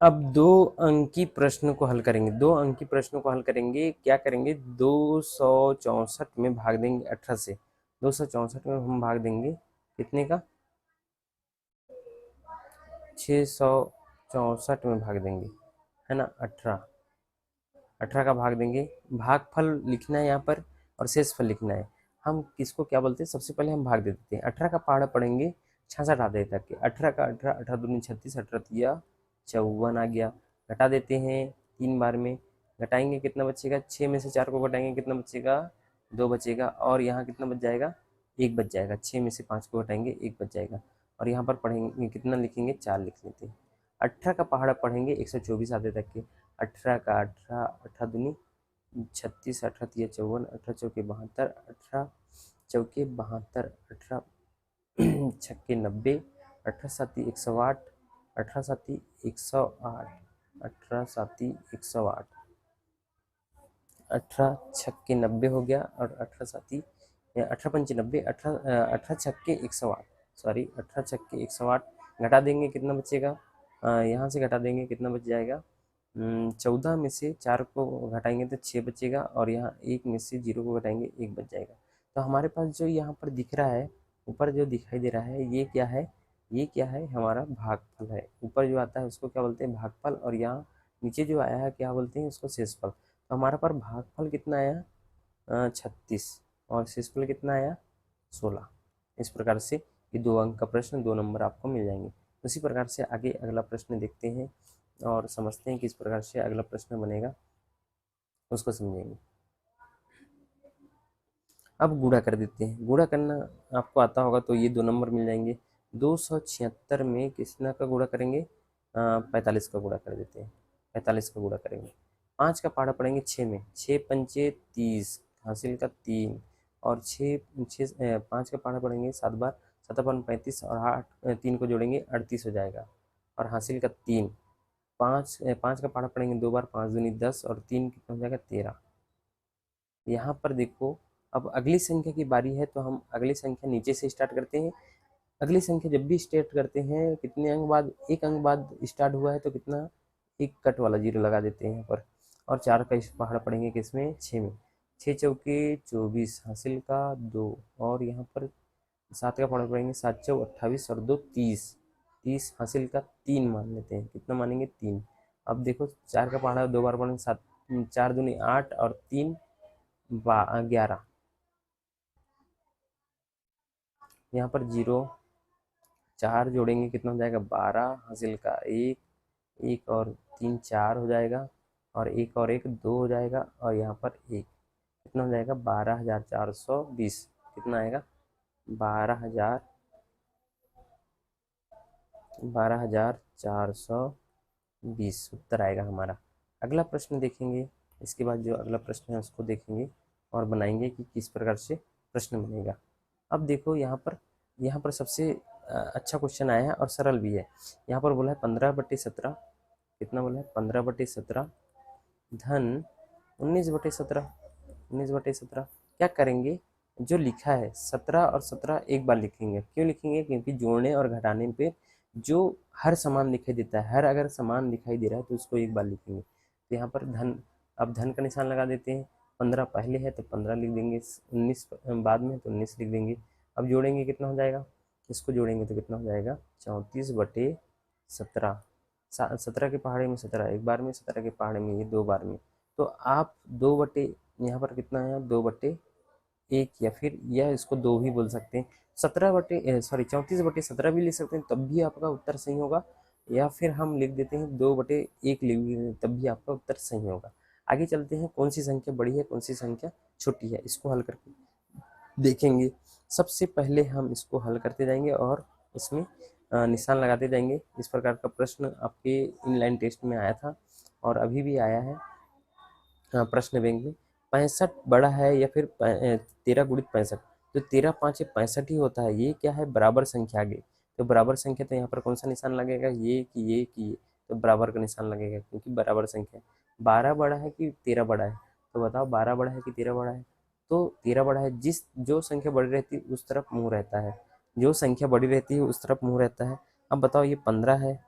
अब 2 अंकी प्रश्न को हल करेंगे। 2 अंकी प्रश्नों को हल करेंगे। क्या करेंगे, 264 में भाग देंगे 18 से। 264 में हम भाग देंगे कितने का, 664 में भाग देंगे, है ना। 18 का भाग देंगे। भागफल लिखना है यहाँ पर और शेषफल लिखना है। हम किसको क्या बोलते हैं, सबसे पहले हम भाग दे देते हैं। 18 का पहाड़ा पढ़ेंगे 66 आधे तक के। 18 का 18, 18 दूनी 36, 18 तिया 54 आ गया। घटा देते हैं 3 बार में। घटाएंगे कितना बचेगा, 6 में से 4 को घटाएंगे कितना बचेगा, 2 बचेगा। और यहाँ कितना बच जाएगा, 1 बच जाएगा। 6 में से 5 को घटाएंगे 1 बच जाएगा। और यहाँ पर पढ़ेंगे कितना लिखेंगे, 4 लिख लेते हैं। 18 का पहाड़ा पढ़ेंगे 124 आधे तक के। 18 का 18, 18 दूनी 36, 18 तिया 54, 18 चौके 72, 18 चौके 72, 18 छक्के 90, 18 साती 108, 18 साती 108, 18 साती 108, 18 छक्के 90 हो गया। और 18 साती 18 पंचे 90, 18 छक्के 108, सॉरी 18 छक्के 108। घटा देंगे कितना बचेगा, यहाँ से घटा देंगे कितना बच जाएगा, 14 में से 4 को घटाएंगे तो 6 बचेगा। और यहाँ 1 में से 0 को घटाएंगे 1 बच जाएगा। तो हमारे पास जो यहाँ पर दिख रहा है, ऊपर जो दिखाई दे रहा है, ये क्या है, ये क्या है, हमारा भागफल है। ऊपर जो आता है उसको क्या बोलते हैं, भागफल। और यहाँ नीचे जो आया है क्या बोलते हैं, उसको शेषफल। तो हमारा पर भागफल कितना आया, 36, और शेषफल कितना आया, 16। इस प्रकार से ये 2 अंक का प्रश्न 2 नंबर आपको मिल जाएंगे। उसी प्रकार से आगे अगला प्रश्न देखते हैं और समझते हैं किस प्रकार से अगला प्रश्न बनेगा, उसको समझेंगे। अब गुणा कर देते हैं। गुणा करना आपको आता होगा तो ये 2 नंबर मिल जाएंगे। 276 में किसना का गुणा करेंगे, 45 का गुणा कर देते हैं। 45 का गुणा करेंगे। 5 का पहाड़ा पड़ेंगे 6 में। 6 पंचे 30, हासिल का 3। और 5 का पहाड़ा पड़ेंगे 7 बार, 7 अपन 35, और 8 3 को जोड़ेंगे 38 हो जाएगा। और हासिल का 3। 5 का पहाड़ा पड़ेंगे 2 बार, 5 दूनी 10, और 3 कितना हो जाएगा, 13। यहाँ पर देखो, अब अगली संख्या की बारी है तो हम अगली संख्या नीचे से स्टार्ट करते हैं। अगली संख्या जब भी स्टार्ट करते हैं, कितने अंक बाद, 1 अंक बाद स्टार्ट हुआ है तो कितना, एक कट वाला 0 लगा देते हैं यहाँ पर। और 4 का इस पहाड़ पड़ेंगे किसमें, 6 में। 6 चौके 24, हासिल का 2। और यहाँ पर 7 का पहाड़ पड़ेंगे 7 चौ 28, और 2 30। 30 हासिल का 3 मान लेते हैं। कितना मानेंगे, 3। अब देखो 4 का पहाड़ा 2 बार पड़ेंगे 7, 4 दूनी 8, और 3 11। यहाँ पर 0, 4 जोड़ेंगे कितना हो जाएगा, 12, हासिल का 1, 1 और 3 4 हो जाएगा। और 1 और 1 2 हो जाएगा। और यहाँ पर 1 कितना हो जाएगा, 12,420। कितना आएगा, 12,000, 12,420 उत्तर आएगा हमारा। अगला प्रश्न देखेंगे। इसके बाद जो अगला प्रश्न है उसको देखेंगे और बनाएंगे कि किस प्रकार से प्रश्न बनेगा। अब देखो यहाँ पर सबसे अच्छा क्वेश्चन आया है और सरल भी है। यहाँ पर बोला है 15/17, कितना बोला है, 15/17 धन 19/17। 19/17 क्या करेंगे, जो लिखा है 17 और 17 एक बार लिखेंगे। क्यों लिखेंगे, क्योंकि जोड़ने और घटाने पे जो हर समान दिखाई देता है, हर अगर समान दिखाई दे रहा है तो उसको एक बार लिखेंगे। तो यहाँ पर धन, अब धन का निशान लगा देते हैं। 15 पहले है तो 15 लिख देंगे, 19 बाद में तो 19 लिख देंगे। अब जोड़ेंगे कितना हो जाएगा, इसको जोड़ेंगे तो कितना हो जाएगा, 34/17। 17 के पहाड़े में 17 एक बार में, 17 के पहाड़े में ये 2 बार में। तो आप 2 बटे, यहाँ पर कितना है, 2/1, या फिर यह इसको 2 भी बोल सकते हैं। 34/17 भी लिख सकते हैं, तब भी आपका उत्तर सही होगा। या फिर हम लिख देते हैं 2/1 लिख देते हैं, तब भी आपका उत्तर सही होगा। आगे चलते हैं, कौन सी संख्या बड़ी है, कौन सी संख्या छोटी है, इसको हल करके देखेंगे। सबसे पहले हम इसको हल करते जाएंगे और इसमें निशान लगाते जाएंगे। इस प्रकार का प्रश्न आपके इनलाइन टेस्ट में आया था और अभी भी आया है प्रश्न बैंक में। 65 बड़ा है या फिर 13 गुणित 65, तो 13 5 65 ही होता है। ये क्या है, बराबर संख्या आगे। तो बराबर संख्या, तो यहाँ पर कौन सा निशान लगेगा, ये तो बराबर का निशान लगेगा क्योंकि बराबर संख्या। 12 बड़ा है कि 13 बड़ा है, तो बताओ 12 बड़ा है कि 13 बड़ा है। तो 13 बड़ा है। जो संख्या बड़ी रहती है उस तरफ मुंह रहता है, जो संख्या बड़ी रहती है उस तरफ मुंह रहता है। अब बताओ ये 15 है,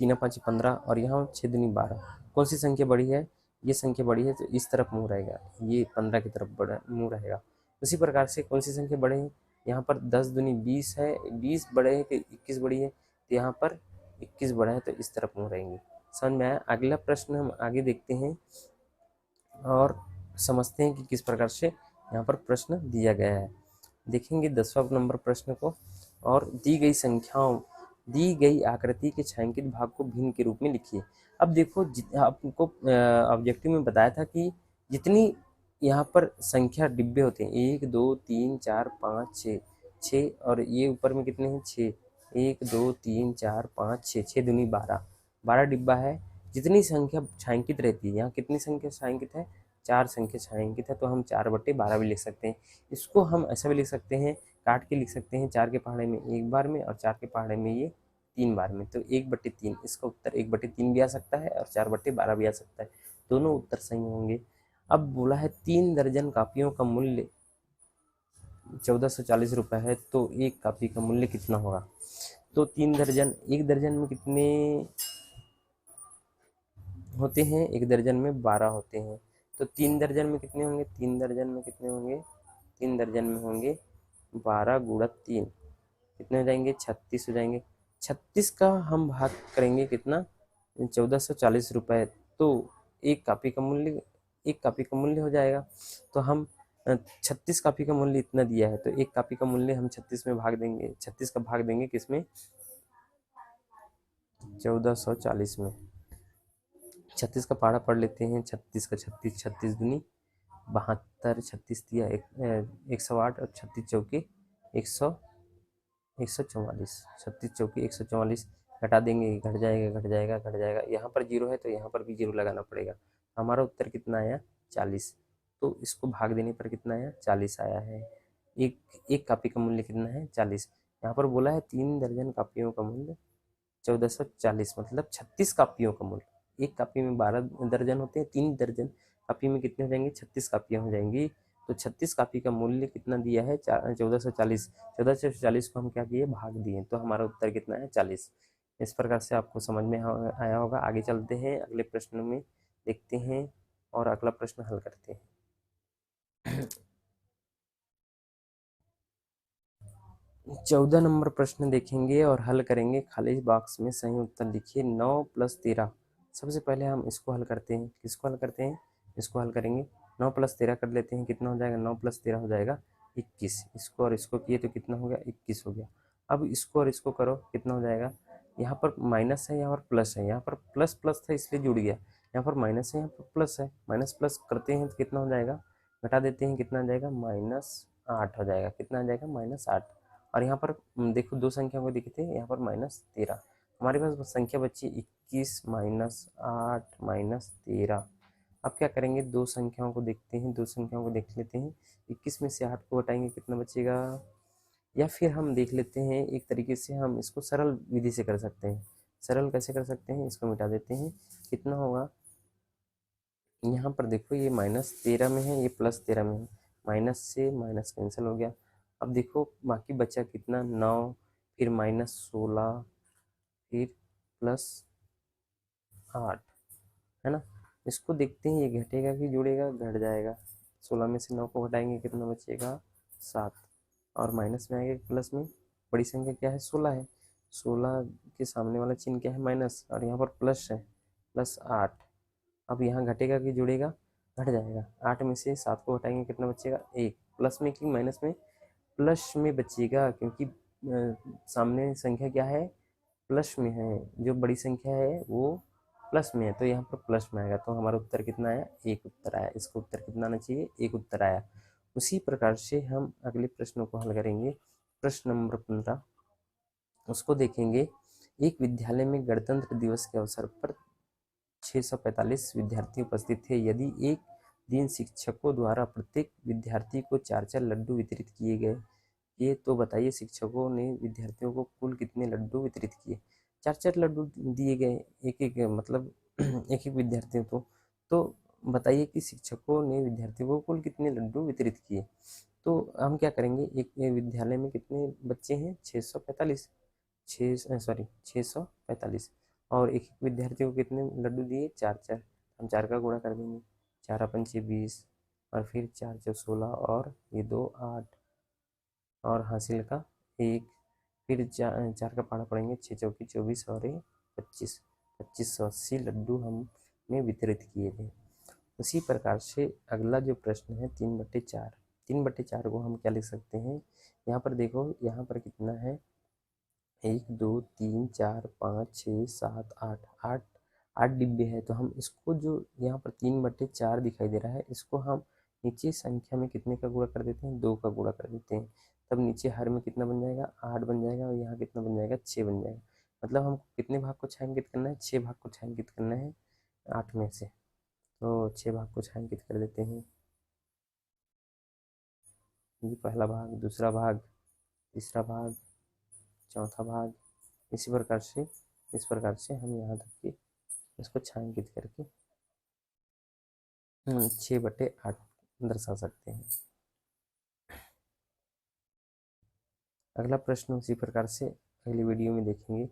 3 5 15 और यहाँ 6 दूनी 12। कौन सी संख्या बड़ी है? ये संख्या बड़ी है तो इस तरफ मुँह रहेगा, ये 15 की तरफ बड़ा मुँह रहेगा। उसी प्रकार से कौन सी संख्या बड़े हैं? यहाँ पर 10 दूनी 20 है, 20 बड़े हैं कि 21 बड़ी है? तो यहाँ पर 21 बड़ा है तो इस तरफ मुँह रहेंगे। समझ में आया? अगला प्रश्न हम आगे देखते हैं और समझते हैं कि किस प्रकार से यहाँ पर प्रश्न दिया गया है। देखेंगे 10वां नंबर प्रश्न को। और दी गई आकृति के छायांकित भाग को भिन्न के रूप में लिखिए। अब देखो, आपको ऑब्जेक्टिव में बताया था कि जितनी यहाँ पर संख्या डिब्बे होते हैं, 1 2 3 4 5 6, 6 और ये ऊपर में कितने हैं? 6, 1 2 3 4 5 6, 6 दूनी 12, 12 डिब्बा है। जितनी संख्या छायांकित रहती है, यहाँ कितनी संख्या छायांकित है? 4 संख्या छायांकित है, तो हम 4/12 भी लिख सकते हैं। इसको हम ऐसा भी लिख सकते हैं, काट के लिख सकते हैं, 4 के पहाड़े में 1 बार में और 4 के पहाड़े में ये 3 बार में, तो 1/3। इसका उत्तर 1/3 भी आ सकता है और 4/12 भी आ सकता है, दोनों उत्तर सही होंगे। अब बोला है 3 दर्जन कापियों का मूल्य 1440 रुपये है, तो एक कापी का मूल्य कितना होगा? तो 3 दर्जन, एक दर्जन में कितने होते हैं? एक दर्जन में 12 होते हैं, तो 3 दर्जन में कितने होंगे? 3 दर्जन में कितने होंगे? 3 दर्जन में होंगे 12 गुणा 3, कितने हो जाएंगे? 36 हो जाएंगे। 36 का हम भाग करेंगे कितना? 1440 रुपये, तो एक कापी का मूल्य हो जाएगा। तो हम 36 कापी का मूल्य इतना दिया है, तो एक कापी का मूल्य हम 36 में भाग देंगे, 36 का भाग देंगे किसमें? 1440 में। 36 का पहाड़ा पढ़ लेते हैं, 36 का 36, 36 दूनी 72, 36 दिया 108 और 36 चौके 144, 36 चौके 144, घटा देंगे, घट जाएगा घट जाएगा घट जाएगा। यहाँ पर जीरो है तो यहाँ पर भी जीरो लगाना पड़ेगा। हमारा उत्तर कितना आया? 40। तो इसको भाग देने पर कितना आया? 40 आया है। एक कापी का मूल्य कितना है? 40। यहाँ पर बोला है 3 दर्जन कापियों का मूल्य 1440, मतलब 36 कापियों का मूल्य। एक कापी में 12 दर्जन होते हैं, 3 दर्जन कापी में कितने हो जाएंगे? 36 कापियाँ हो जाएंगी। तो 36 कापी का मूल्य कितना दिया है? 1440। 1440 को हम क्या किए? भाग दिए, तो हमारा उत्तर कितना है? 40। इस प्रकार से आपको समझ में आया होगा। आगे चलते हैं, अगले प्रश्न में देखते हैं और अगला प्रश्न हल करते हैं। 14 नंबर प्रश्न देखेंगे और हल करेंगे। खाली बॉक्स में सही उत्तर लिखिए। 9 + 13। सबसे पहले हम इसको हल करते हैं। किसको हल करते हैं? इसको हल करेंगे। 9 + 13 कर लेते हैं, कितना हो जाएगा? 9 + 13 हो जाएगा 21। इसको और इसको किए तो कितना हो गया? 21 हो गया। अब इसको और इसको करो, कितना हो जाएगा? यहाँ पर माइनस है, यहाँ पर प्लस है। यहाँ पर प्लस प्लस था इसलिए जुड़ गया, यहाँ पर माइनस है, यहाँ पर प्लस है। माइनस प्लस करते हैं तो कितना हो जाएगा? घटा देते हैं, कितना आ जाएगा? -8 हो जाएगा। कितना आ जाएगा? -8। और यहाँ पर देखो, दो संख्या को दिखते हैं, यहाँ पर -13। हमारे पास संख्या बची 21 -8 -13। अब क्या करेंगे? दो संख्याओं को देखते हैं, दो संख्याओं को देख लेते हैं। 21 में से 8 को हटाएंगे, कितना बचेगा? या फिर हम देख लेते हैं, एक तरीके से हम इसको सरल विधि से कर सकते हैं। सरल कैसे कर सकते हैं? इसको मिटा देते हैं, कितना होगा? यहाँ पर देखो, ये -13 में है, ये +13 में है, माइनस से माइनस कैंसिल हो गया। अब देखो बाकी बचा कितना? 9, फिर -16, फिर +8, है ना। इसको देखते हैं, ये घटेगा कि जुड़ेगा? घट जाएगा। 16 में से 9 को घटाएंगे, कितना बचेगा? 7। और माइनस में आएगा प्लस में। बड़ी संख्या क्या है? 16 है। 16 के सामने वाला चिन्ह क्या है? माइनस, और यहाँ पर प्लस है, +8। अब यहाँ घटेगा कि जुड़ेगा? घट जाएगा। 8 में से 7 को घटाएंगे, कितना बचेगा? 1। प्लस में कि माइनस में? प्लस में बचेगा, क्योंकि सामने संख्या क्या है? प्लस में है। जो बड़ी संख्या है वो प्लस में है, तो यहाँ पर प्लस में आएगा। तो हमारा उत्तर कितना आया? 1 उत्तर आया। इसका उत्तर कितना आना चाहिए? 1 उत्तर आया। उसी प्रकार से हम अगले प्रश्नों को हल करेंगे। प्रश्न नंबर 15, उसको देखेंगे। एक विद्यालय में गणतंत्र दिवस के अवसर पर 645 विद्यार्थी उपस्थित थे। यदि एक दिन शिक्षकों द्वारा प्रत्येक विद्यार्थी को 4-4 लड्डू वितरित किए गए, ये तो बताइए शिक्षकों ने विद्यार्थियों को कुल कितने लड्डू वितरित किए? 4-4 लड्डू दिए गए, एक एक मतलब एक एक विद्यार्थियों को। तो बताइए कि शिक्षकों ने विद्यार्थियों को कुल कितने लड्डू वितरित किए? तो हम क्या करेंगे? एक विद्यालय में कितने बच्चे हैं? 645, 645। और एक एक विद्यार्थी को कितने लड्डू दिए, 4 4, हम 4 का गुणा कर देंगे, 4 × 5 = 20, और फिर 4 × 4 = 16, और ये 2 8, और हासिल का 1, फिर 4 का पहाड़ा पड़ेंगे, 6 × 4 = 24, और ये 25, 2580 लड्डू हमने वितरित किए थे। उसी प्रकार से अगला जो प्रश्न है 3/4, 3/4 को हम क्या लिख सकते हैं, यहाँ पर देखो, यहाँ पर कितना है, 1 2 3 4 5 6 7 8, 8 डिब्बे है, तो हम इसको जो यहाँ पर 3/4 दिखाई दे रहा है, इसको हम नीचे संख्या में कितने का गुणा कर देते हैं, 2 का गुणा कर देते हैं, तब नीचे हर में कितना बन जाएगा, 8 बन जाएगा, और यहाँ कितना बन जाएगा, 6 बन जाएगा। मतलब हमको कितने भाग को छायांकित करना है, 6 भाग को छायांकित करना है 8 में से, तो 6 भाग को छायांकित कर देते हैं। ये पहला भाग, दूसरा भाग, तीसरा भाग, चौथा भाग, इसी प्रकार से, इस प्रकार से हम यहाँ तक के इसको छायांकित करके 6/8 दर्शा सकते हैं। अगला प्रश्न उसी प्रकार से अगली वीडियो में देखेंगे।